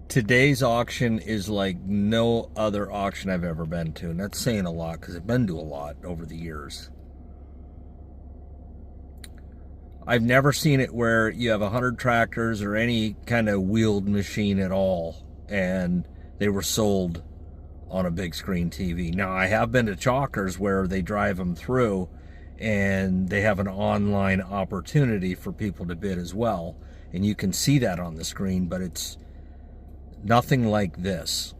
Today's auction is like no other auction I've ever been to, and that's saying a lot because I've been to a lot over the years. I've never seen it where you have 100 tractors or any kind of wheeled machine at all, and they were sold on a big screen TV. Now, I have been to chalkers where they drive them through, and they have an online opportunity for people to bid as well, and you can see that on the screen, but it's nothing like this.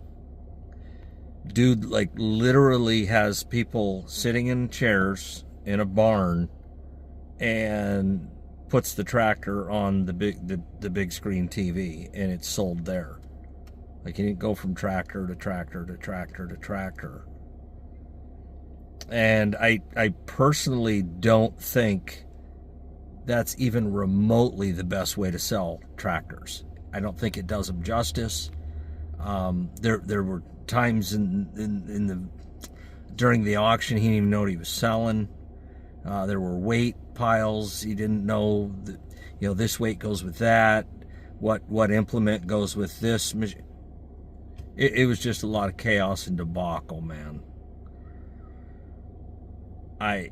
Dude, like, literally has people sitting in chairs in a barn and puts the tractor on the big screen TV, and it's sold there. Like, you didn't go from tractor to tractor to tractor to tractor. And I personally don't think that's even remotely the best way to sell tractors. I don't think it does them justice. There were times during the auction he didn't even know what he was selling. There were weight piles. He didn't know that, this weight goes with that. What implement goes with this? It was just a lot of chaos and debacle, man. I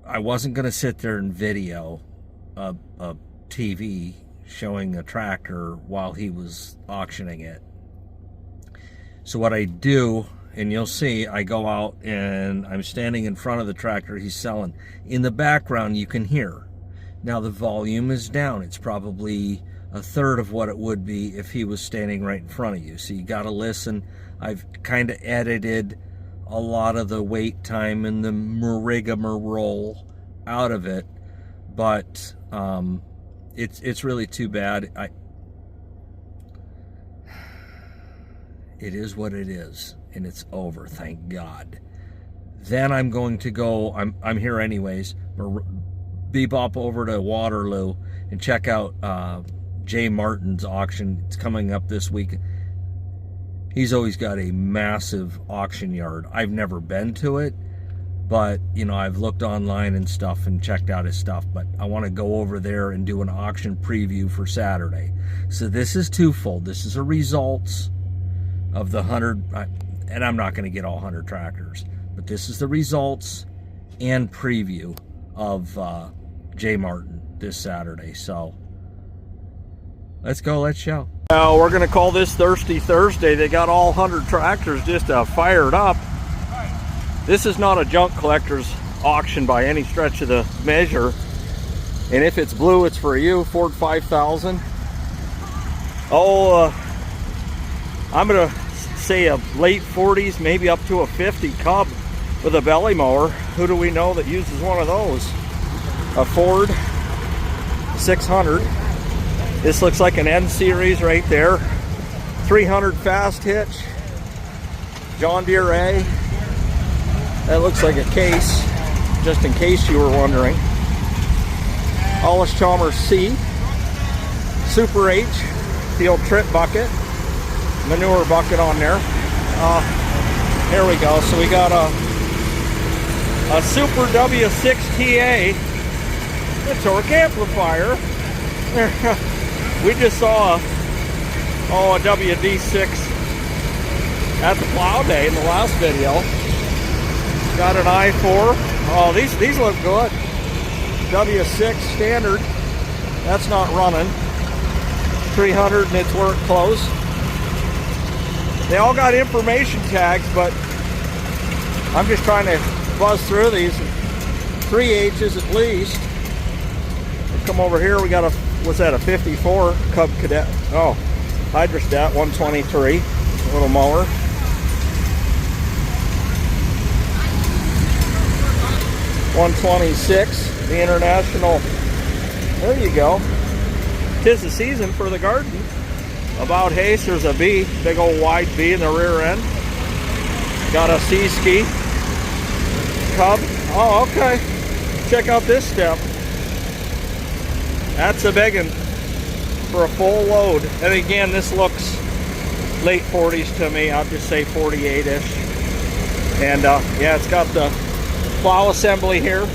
wasn't going to sit there and video a TV showing a tractor while he was auctioning it. So what I do, and you'll see, I go out and I'm standing in front of the tractor he's selling. In the background, you can hear. Now the volume is down. It's probably a third of what it would be if he was standing right in front of you. So you got to listen. I've kind of edited a lot of the wait time and the rigmarole out of it, but it's really too bad. It is what it is, and it's over, thank God. Then I'm going to go, I'm here anyways, bebop over to Waterloo and check out Jay Martin's auction. It's coming up this week. He's always got a massive auction yard. I've never been to it, but I've looked online and stuff and checked out his stuff, but I want to go over there and do an auction preview for Saturday. So this is twofold. This is a results of the 100, and I'm not going to get all 100 tractors, but this is the results and preview of Jay Martin this Saturday. So let's go, let's show. Now we're going to call this Thirsty Thursday. They got all 100 tractors just fired up. This is not a junk collector's auction by any stretch of the measure. And if it's blue, it's for you. Ford 5000. I'm going to say a late 40s, maybe up to a 50 Cub with a belly mower. Who do we know that uses one of those? A Ford 600. This looks like an N series right there. 300 fast hitch. John Deere A. That looks like a case, just in case you were wondering. Allis-Chalmers C. Super H. Field trip bucket. Manure bucket on there. There we go. So we got a Super W6 TA. A torque amplifier. We just saw a WD6 at the plow day in the last video. Got an i4. Oh, these look good. W6 standard. That's not running. 300 and its work close. They all got information tags, but I'm just trying to buzz through these. 3 H's at least. We'll come over here. We got what's that, a 54 Cub Cadet? Oh, Hydrostat 123. A little mower. $126. The International. There you go. 'Tis the season for the garden. About Haste, there's a B, big old wide B in the rear end. Got a C-Ski Cub. Oh, okay. Check out this step. That's a big one for a full load. And again, this looks late 40s to me. I'll just say 48-ish. And yeah, it's got the plow assembly here.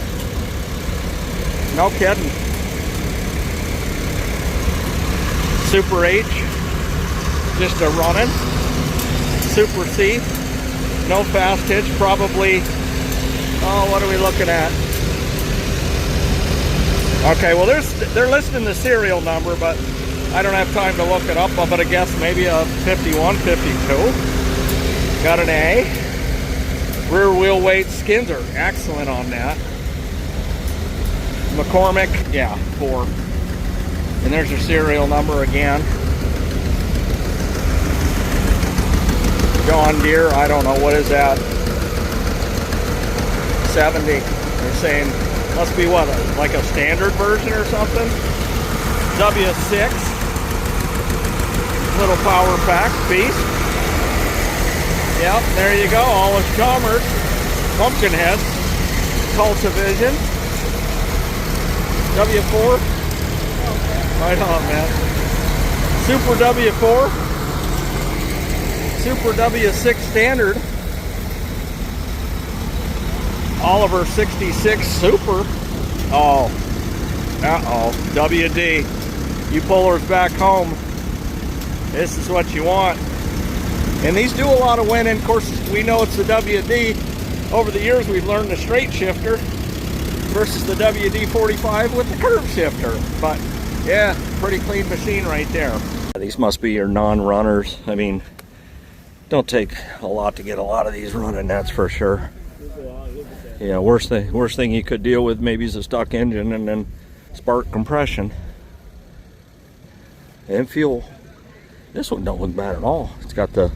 No kidding. Super H. Just a running Super C, no fast hitch, probably, oh, what are we looking at? Okay, well they're listing the serial number, but I don't have time to look it up. I'm gonna guess maybe a 51, 52. Got an A. Rear wheel weight skins are excellent on that. McCormick, yeah, 4. And there's your serial number again. John Deere, I don't know, what is that? 70. They're saying, must be what, like a standard version or something? W6. Little power pack, beast. Yep, there you go, All is Commerce. Pumpkinhead. Cultivision. W4. Right on, man. Super W4. Super W6 standard. Oliver 66 Super. Oh. Uh-oh. WD. You pullers back home, this is what you want. And these do a lot of winning. Of course, we know it's the WD. Over the years, we've learned the straight shifter versus the WD-45 with the curve shifter. But yeah, pretty clean machine right there. These must be your non-runners. I mean, don't take a lot to get a lot of these running, that's for sure. Yeah, worst thing you could deal with maybe is a stuck engine and then spark compression. And fuel. This one don't look bad at all. It's got the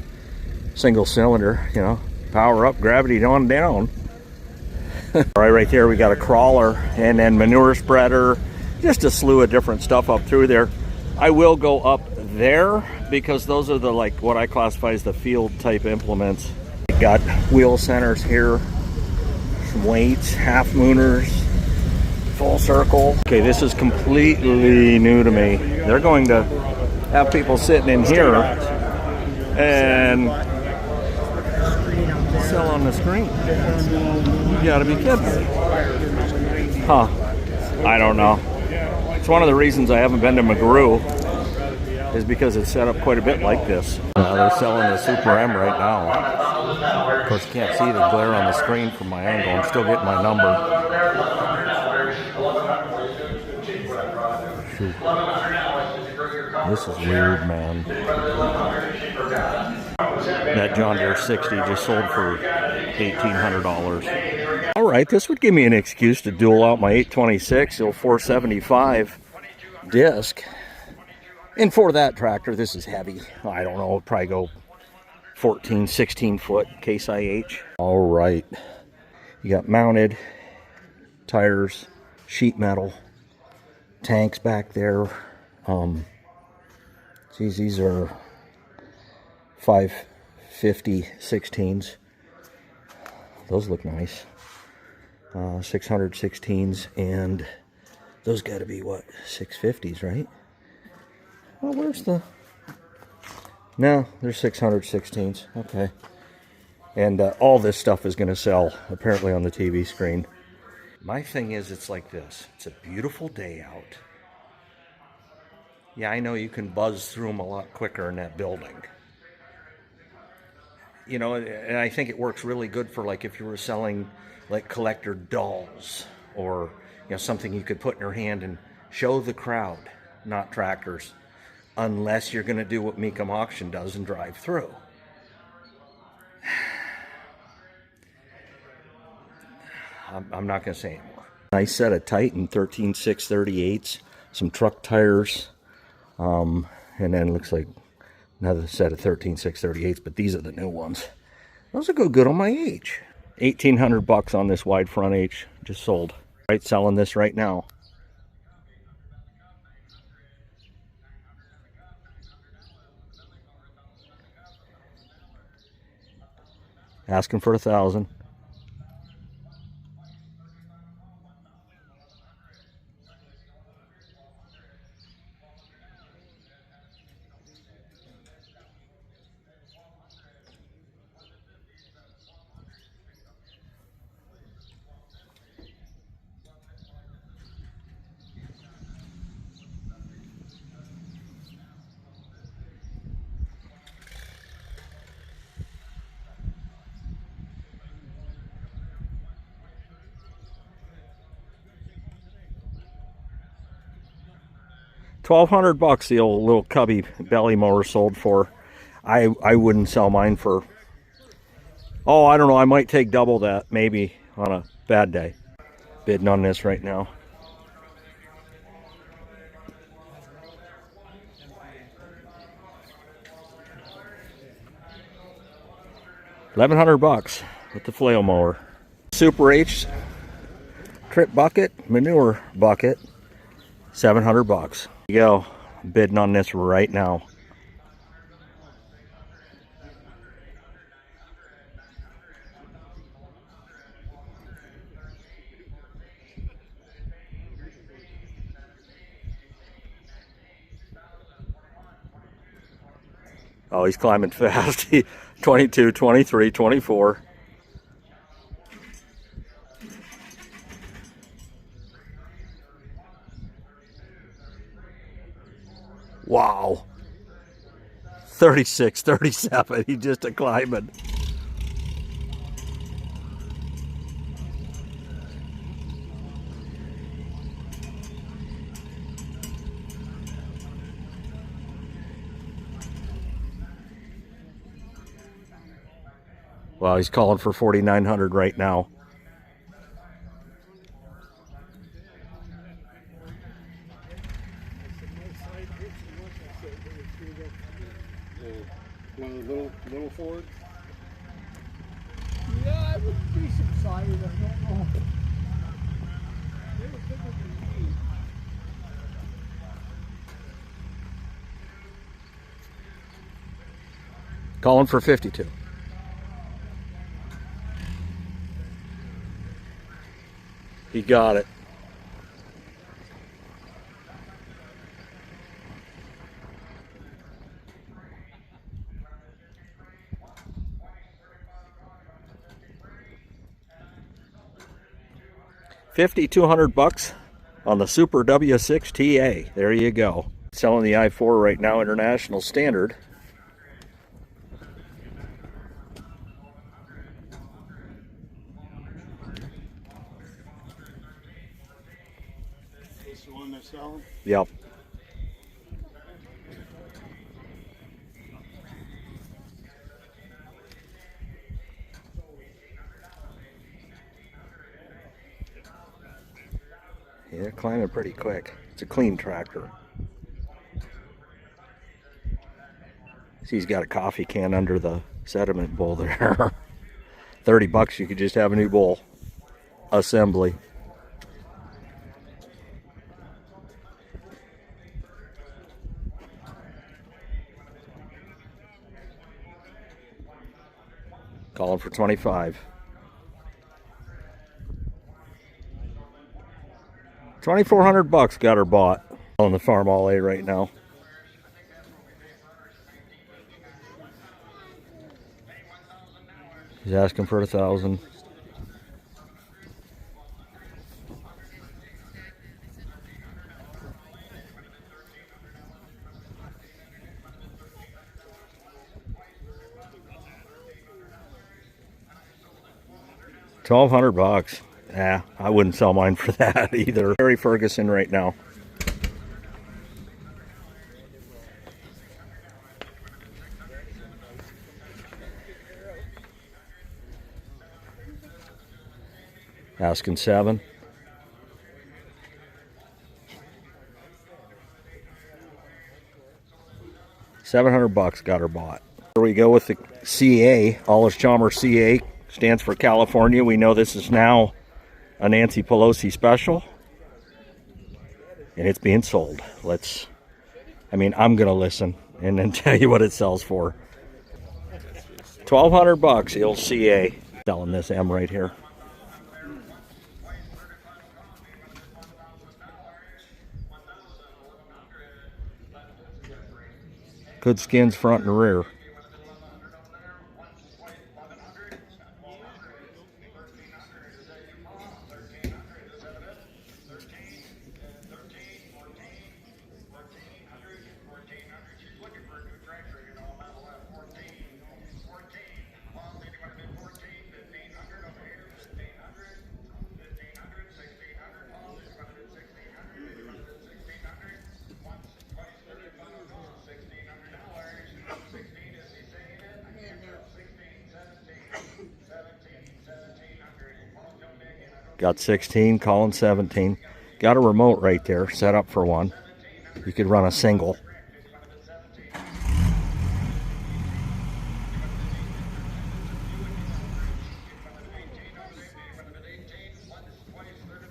single cylinder, you know, power up, gravity on down. Right there we got a crawler and then manure spreader, just a slew of different stuff up through there. I will go up there because those are the, like, what I classify as the field type implements. We got wheel centers here, some weights, half mooners, full circle. Okay, this is completely new to me. They're going to have people sitting in here and sell on the screen. You gotta be kidding me. Huh. I don't know. It's one of the reasons I haven't been to McGrew, is because it's set up quite a bit like this. They're selling the Super M right now. Of course, you can't see the glare on the screen from my angle. I'm still getting my number. Shoot. This is weird, man. That John Deere 60 just sold for $1,800. All right, this would give me an excuse to dual out my 826 475 disc. And for that tractor, this is heavy. I don't know, it'll probably go 14, 16 foot Case IH. All right, you got mounted tires, sheet metal, tanks back there. Geez, these are 550 16s. Those look nice. 600 16s, and those got to be what, 650s, right? Well, where's the... No, they're 600 16s. Okay. And all this stuff is going to sell, apparently, on the TV screen. My thing is, it's like this. It's a beautiful day out. Yeah, I know you can buzz through them a lot quicker in that building. You know, and I think it works really good for, like, if you were selling, like, collector dolls, or, you know, something you could put in your hand and show the crowd, not tractors, unless you're going to do what Mecum Auction does and drive through. I'm not going to say anymore. Nice set of Titan 13.6 38s, some truck tires, and then looks like another set of 13.6 38s, but these are the new ones. Those will go good on my H. $1,800 on this wide front H, just sold. Right, selling this right now. Asking for $1,000. $1,200 the old little Cubby belly mower sold for. I wouldn't sell mine for, oh, I don't know, I might take double that maybe on a bad day. Bidding on this right now. $1,100 with the flail mower. Super H trip bucket, manure bucket, $700. Here you go, bidding on this right now. Oh, he's climbing fast. 22, 23, 24. Wow. 36, 37. He's just a climbing. Well, he's calling for 4,900 right now. One of the little Fords? Yeah, I would be subsided, I don't know. They were bigger than me. Calling for 52. He got it. $5,200 on the Super W6 TA. There you go. Selling the i4 right now, International Standard. This the one they're selling? Yep. Yeah, climbing pretty quick. It's a clean tractor. See, he's got a coffee can under the sediment bowl there. $30, you could just have a new bowl assembly. Calling for 25. 2,400 bucks got her bought on the Farm All A right now. He's asking for 1,000. $1,200. Yeah, I wouldn't sell mine for that either. Harry Ferguson right now. Asking 7. $700 got her bought. Here we go with the CA. Allis Chalmers CA stands for California. We know this is now a Nancy Pelosi special, and it's being sold. I'm gonna listen and then tell you what it sells for. $1,200, the old CA. Selling this M right here. Good skins front and rear. Got 16, calling 17. Got a remote right there set up for one. You could run a single.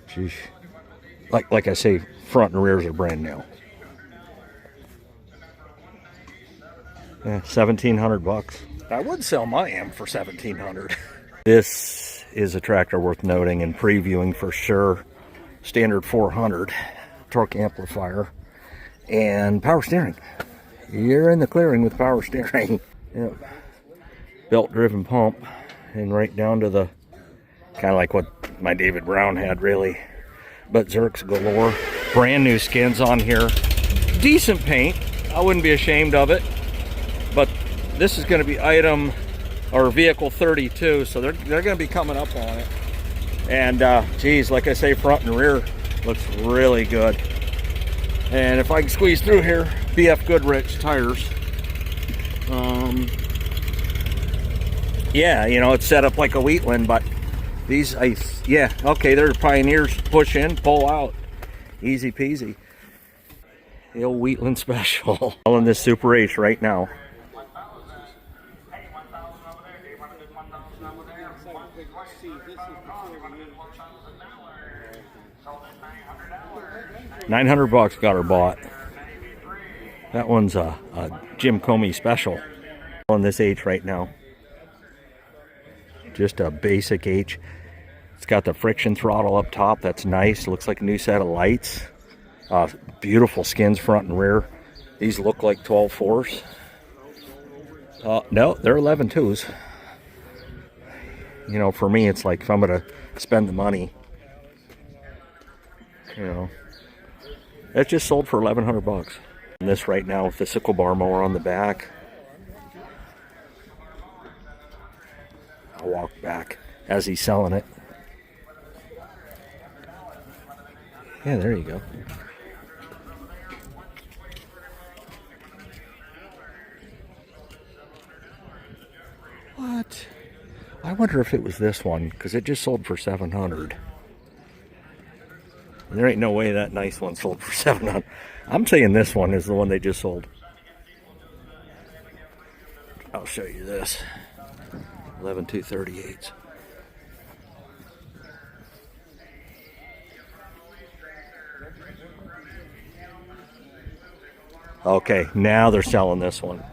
Sheesh. Like I say, front and rears are brand new. Yeah, 1,700 bucks. I would sell my M for 1,700. This is a tractor worth noting and previewing for sure. Standard 400 torque amplifier and power steering. You're in the clearing with power steering. Yep. Belt driven pump, and right down to the kind of like what my David Brown had, really. But Zerks galore. Brand new skins on here. Decent paint. I wouldn't be ashamed of it. But this is going to be item or vehicle 32, so they're going to be coming up on it. And geez, like I say, front and rear looks really good. And if I can squeeze through here, BF Goodrich tires. Yeah, you know, it's set up like a Wheatland, but these, yeah, okay, they're Pioneers. Push in, pull out, easy peasy. The old Wheatland special. Selling this Super H right now. $900 got her bought. That one's a Jim Comey special. On this H right now. Just a basic H. It's got the friction throttle up top. That's nice. Looks like a new set of lights. Beautiful skins front and rear. These look like 12.4s. No, they're 11.2s. You know, for me, it's like if I'm going to spend the money, you know, it just sold for $1,100. And this right now with the sickle bar mower on the back. I'll walk back as he's selling it. Yeah, there you go. What? I wonder if it was this one, because it just sold for $700. There ain't no way that nice one sold for $700. I'm saying this one is the one they just sold. I'll show you this. 11.238s. Okay, now they're selling this one.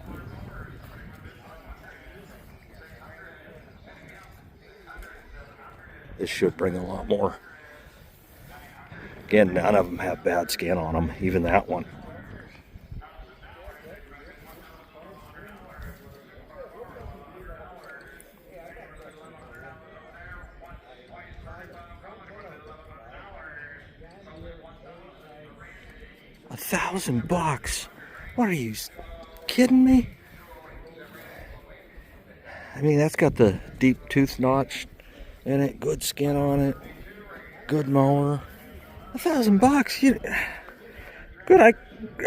This should bring a lot more. Again, none of them have bad skin on them, even that one. $1,000. What are you kidding me? I mean, that's got the deep tooth notch in it, good skin on it, good mower. $1,000. Good.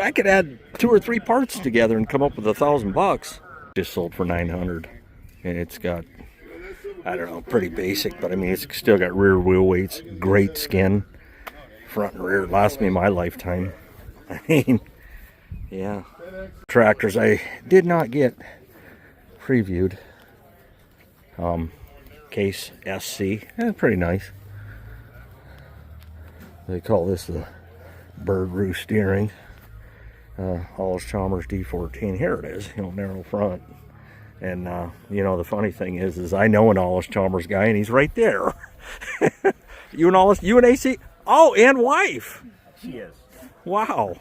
I could add 2 or 3 parts together and come up with $1,000. Just sold for $900, and it's got, I don't know, pretty basic, but I mean, it's still got rear wheel weights, great skin, front and rear. Lasts me my lifetime. I mean, yeah. Tractors I did not get previewed. Case SC, pretty nice. They call this the bird roost steering. Allis-Chalmers D14. Here it is, you know, narrow front. And you know, the funny thing is I know an Allis-Chalmers guy, and he's right there. You and AC? Oh, and wife. She is. Wow.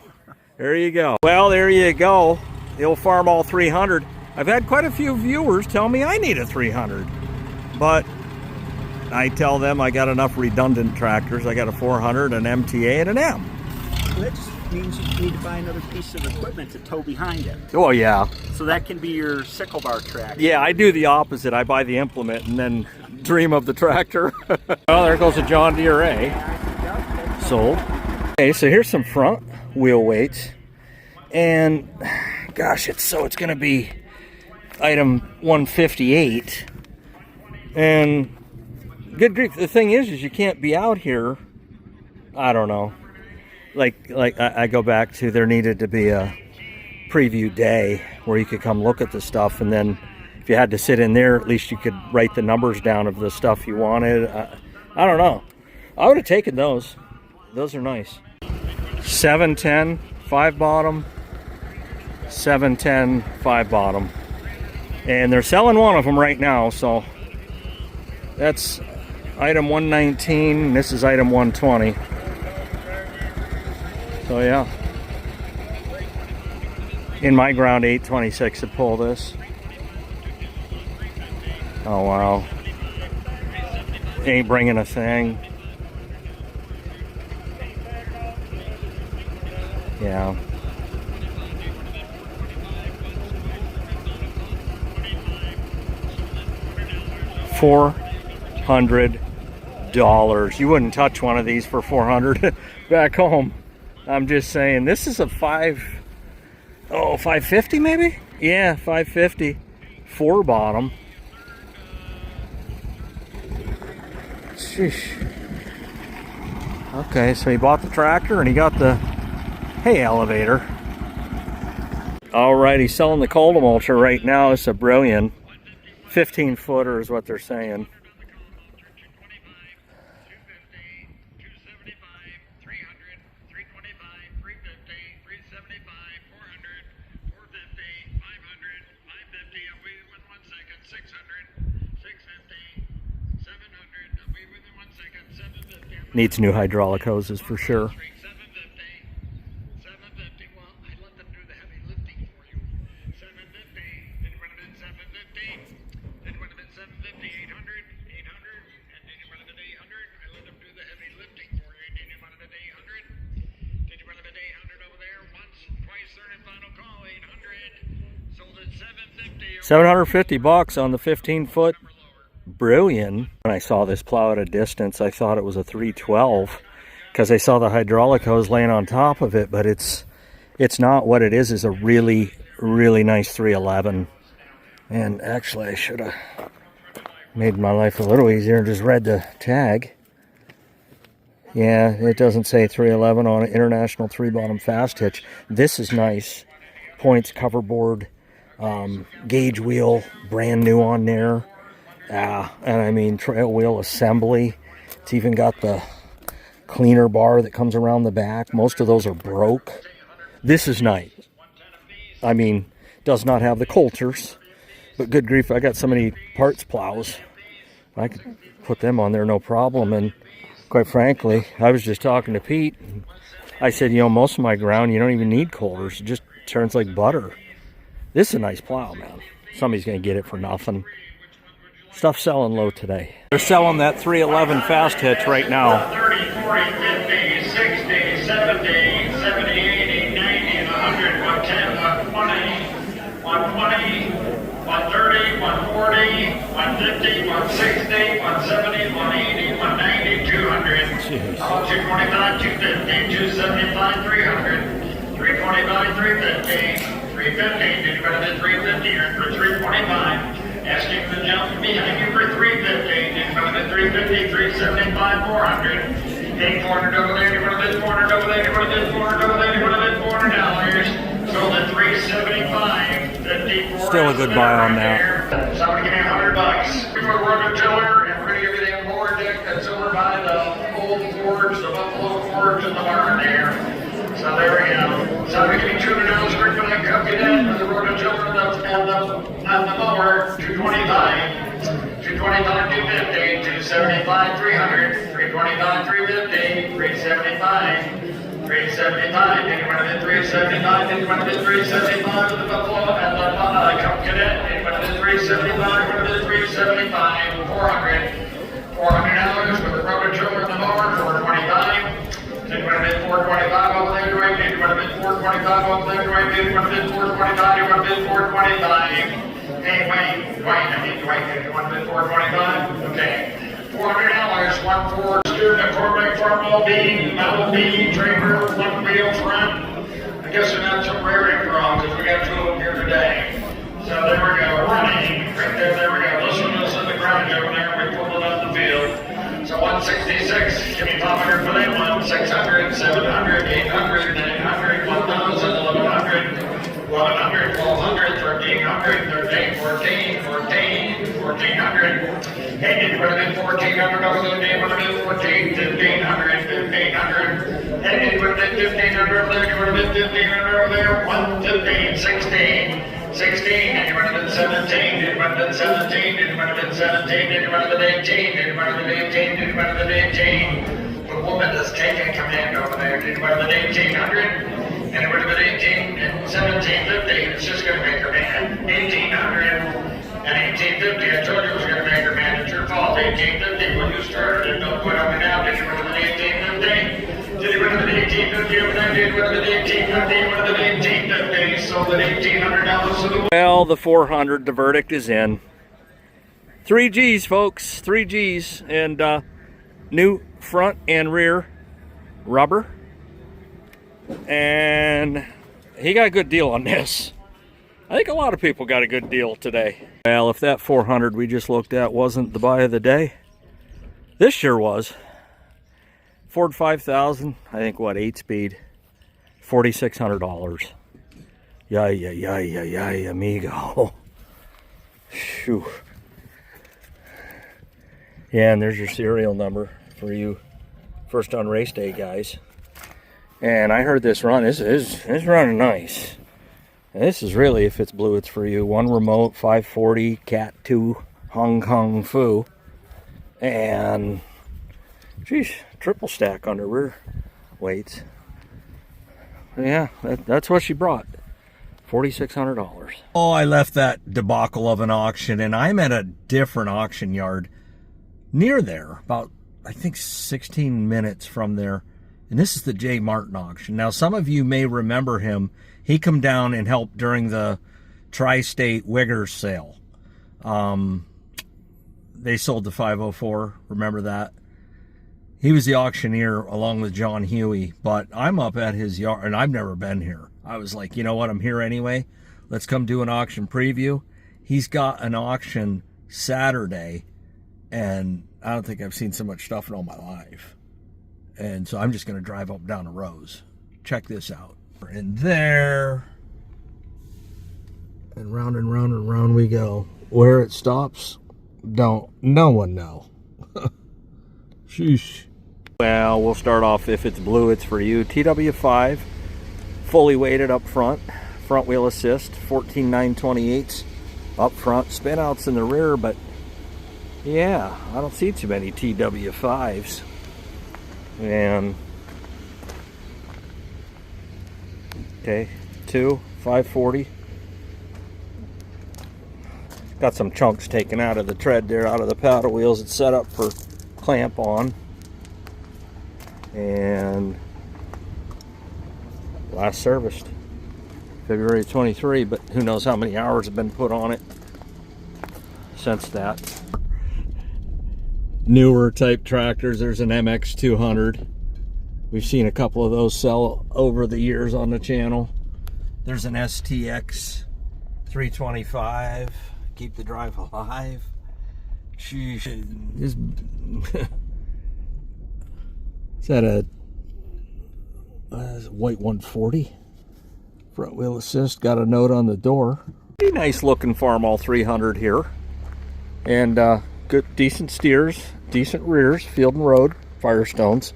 There you go. Well, there you go. The old Farmall 300. I've had quite a few viewers tell me I need a 300. But I tell them I got enough redundant tractors. I got a 400, an MTA, and an M. Well, that just means you need to buy another piece of equipment to tow behind it. Oh, yeah. So that can be your sickle bar tractor. Yeah, I do the opposite. I buy the implement and then dream of the tractor. Well, there goes a John Deere A. Sold. Okay, so here's some front wheel weights. And, gosh, it's going to be item 158. And good grief. The thing is you can't be out here. I don't know. Like I go back to, there needed to be a preview day where you could come look at the stuff, and then if you had to sit in there, at least you could write the numbers down of the stuff you wanted. I don't know. I would have taken those. Those are nice. 710 5 bottom, 710 5 bottom, and they're selling one of them right now. So that's item 119. This is item 120. So yeah, in my ground 826 to pull this. Oh wow, ain't bringing a thing. Yeah. $400. You wouldn't touch one of these for $400 back home. I'm just saying, this is a 550 maybe? Yeah, 550. 4 bottom. Sheesh. Okay, so he bought the tractor and he got the hay elevator. Alright, he's selling the Cold-A-Mulcher right now. It's a Brilliant 15-footer is what they're saying. Needs new hydraulic hoses for sure. $750 on the 15-foot Brilliant. When I saw this plow at a distance, I thought it was a 312 because I saw the hydraulic hose laying on top of it, but it's not. What it is a really, really nice 311. And actually, I should have made my life a little easier and just read the tag. Yeah, it doesn't say 311 on it. International 3-bottom fast hitch. This is nice. Points, cover board, gauge wheel, brand new on there. And I mean, trail wheel assembly. It's even got the cleaner bar that comes around the back. Most of those are broke. This is nice. I mean, does not have the Coulters, but good grief, I got so many parts plows. I could put them on there no problem. And quite frankly, I was just talking to Pete. I said, you know, most of my ground, you don't even need Coulters. It just turns like butter. This is a nice plow, man. Somebody's going to get it for nothing. Stuff selling low today. They're selling that 311 fast hitch right now. 30, 40, 50, 60, 70, 70, 80, 90, 100, 110, 120, 120, 130, 140, 150, 160, 170, 180, 190, 200. 225, 250, 275, 300, 325, 350, 350. Did you go to the 350 or for 325? Asking the gentleman behind you for 350, in front of the 350, 375, 400. Hey, 400 over there, in front of this 400 over there, in front of this 400 over there, in front of this $400. Sold at 375, 54. Still a good buy on that. Somebody give me $100. We're going to run a tiller, and we're going to give you the more deck that's over by the old Fords, the Buffalo Fords in the barn there. So there we go. Somebody give me $200 for that copy that for the rototiller and the mower. 225, 225, 250, 275, 300, 325, 350, 375, 375. Did you want to hit 375? Did you want to hit 375 with the Buffalo and the Cup Cadet? Did you want to hit 375? What is it? 375, 400, $400 with the rototiller and the mower. 425. Did you want to hit 425 over there? Did you want to hit 425 over there? Did you want to hit 425? Did you want to hit 425? Hey, Wayne, I need Dwayne. Do you want to bid $425? Okay. $400, one Ford Student, a Corvette Farmall B, Model B, trailer, one wheel front. I guess they're not so rare after all, because we got 2 of them here today. So there we go, running. Right there, there we go. Listen to the garage over there. We pulled it up the field. 1400. Hey, did you want to do 1400 over there? Do you want to do 1500, 1500? Hey, did you want to do 1500 over there? Do you want to do 1500 over there? 115, 16, 16. Did you want to do 17? Did you want to do 17? Did you want to do 17? Did you want to do 18? Did you want to do 18? Did you want to do 18? The woman that's taking command over there. Did you want to do 1800? And it would have been 18 and 1750. It's just going to make her mad. 1800 and 1850. I told you it was going to make her mad. It's your fault. 1850 when you started it. Don't put on me now. Did you would have been 1850? Did you would have been 1850 over there? Did you would have been 1850? You would have been 1850. Sold at $1,800 to the Well, the 400, the verdict is in. 3 G's, folks. 3 G's. And new front and rear rubber. And he got a good deal on this. I think a lot of people got a good deal today. Well, if that 400 we just looked at wasn't the buy of the day, this sure was. Ford 5000, I think what, 8-speed, $4,600. Yay, amigo. Shoo. Yeah, and there's your serial number for you first on race day guys. And I heard this run. This is running nice. And this is really, if it's blue, it's for you. 1 remote, 540, Cat 2, Hong Kong Fu. And, geez, triple stack under rear weights. Yeah, that's what she brought. $4,600. Oh, I left that debacle of an auction, and I'm at a different auction yard near there, about, I think, 16 minutes from there. And this is the Jay Martin auction. Now, some of you may remember him. He come down and helped during the Tri-State Wiggers sale. They sold the 504. Remember that? He was the auctioneer along with John Huey. But I'm up at his yard, and I've never been here. I was like, you know what? I'm here anyway. Let's come do an auction preview. He's got an auction Saturday, and I don't think I've seen so much stuff in all my life. And so I'm just going to drive up down to Rose. Check this out. And there. And round we go. Where it stops, no one know. Sheesh. Well, we'll start off, if it's blue, it's for you. TW5, fully weighted up front. Front wheel assist, 14,928s up front. Spinouts in the rear, but yeah, I don't see too many TW5s. And okay, 2 540. Got some chunks taken out of the tread there, out of the paddle wheels. It's set up for clamp on. And last serviced February 23, but who knows how many hours have been put on it since that. Newer type tractors. There's an MX200. We've seen a couple of those sell over the years on the channel. There's an STX 325. Keep the drive alive. Sheesh. Is that a white 140? Front wheel assist. Got a note on the door. Pretty nice looking Farmall 300 here. And good, decent steers, decent rears, Field and Road, Firestones,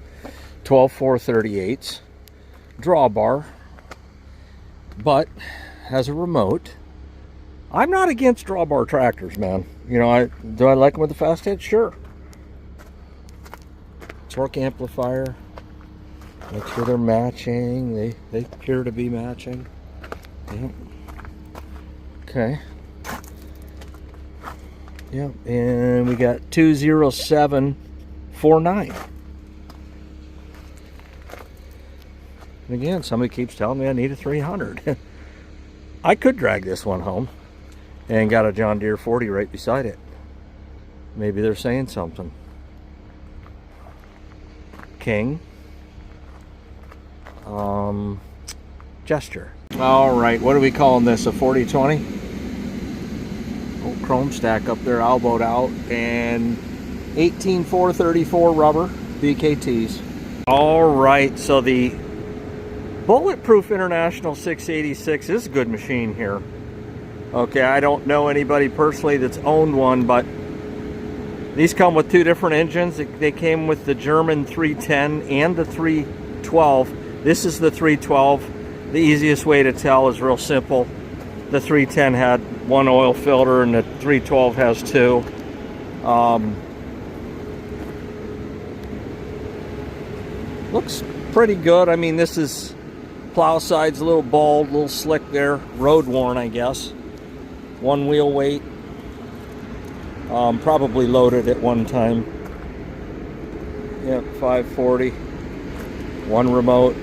12.438s, drawbar, but has a remote. I'm not against drawbar tractors, man. You know, do I like them with the fast head? Sure. Torque amplifier. Make sure they're matching. They appear to be matching. Yep. Okay. Yep, and we got 20749. And again, somebody keeps telling me I need a 300. I could drag this one home and got a John Deere 40 right beside it. Maybe they're saying something. King. Gesture. All right, what are we calling this? A 4020? Old chrome stack up there, elbowed out, and 18434 rubber BKTs. All right, so the Bulletproof International 686 is a good machine here. Okay, I don't know anybody personally that's owned one, but these come with two different engines. They came with the German 310 and the 312. This is the 312. The easiest way to tell is real simple. The 310 had one oil filter and the 312 has two. Looks pretty good. I mean, this is plow side's a little bald, a little slick there. Road worn, I guess. One wheel weight. Probably loaded at one time. Yep, 540. One remote.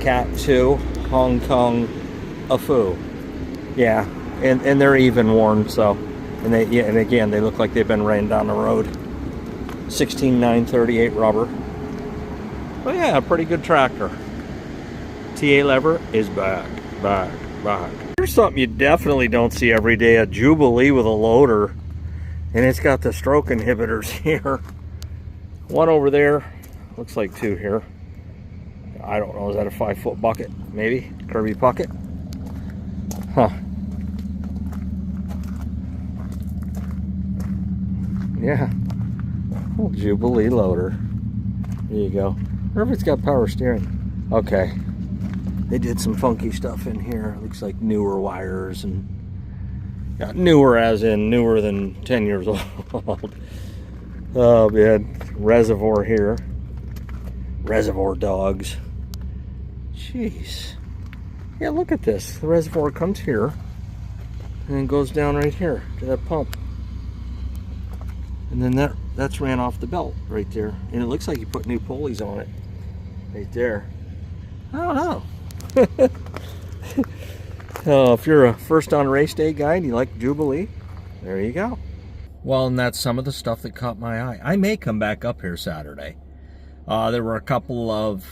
Cat 2. Hong Kong Afu. Yeah, and they're even worn, so. And again, they look like they've been ran down the road. 16.938 rubber. But yeah, a pretty good tractor. TA lever is back. Here's something you definitely don't see every day, a Jubilee with a loader. And it's got the stroke inhibitors here. One over there, looks like two here. I don't know, is that a 5-foot bucket? Maybe, Kirby bucket? Huh. Yeah, old Jubilee loader. There you go. I wonder if it's got power steering. Okay. They did some funky stuff in here. Looks like newer wires and newer as in newer than 10 years old. Oh man, reservoir here. Reservoir dogs. Jeez. Yeah, look at this. The reservoir comes here and then goes down right here to that pump. And then that's ran off the belt right there. And it looks like you put new pulleys on it. Right there. I don't know. If you're a first on race day guy and you like Jubilee, there you go. Well, and that's some of the stuff that caught my eye. I may come back up here Saturday. There were a couple of...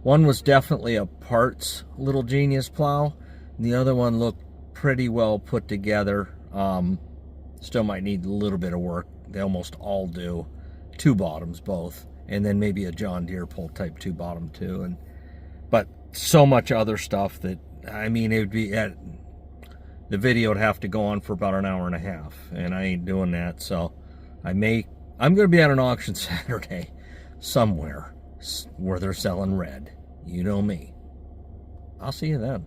One was definitely a parts Little Genius plow. The other one looked pretty well put together. Still might need a little bit of work. They almost all do. Two bottoms, both. And then maybe a John Deere pull type 2 bottom too. But so much other stuff that, I mean, it would be the video would have to go on for about an hour and a half, and I ain't doing that. So I'm going to be at an auction Saturday somewhere where they're selling red. You know me. I'll see you then.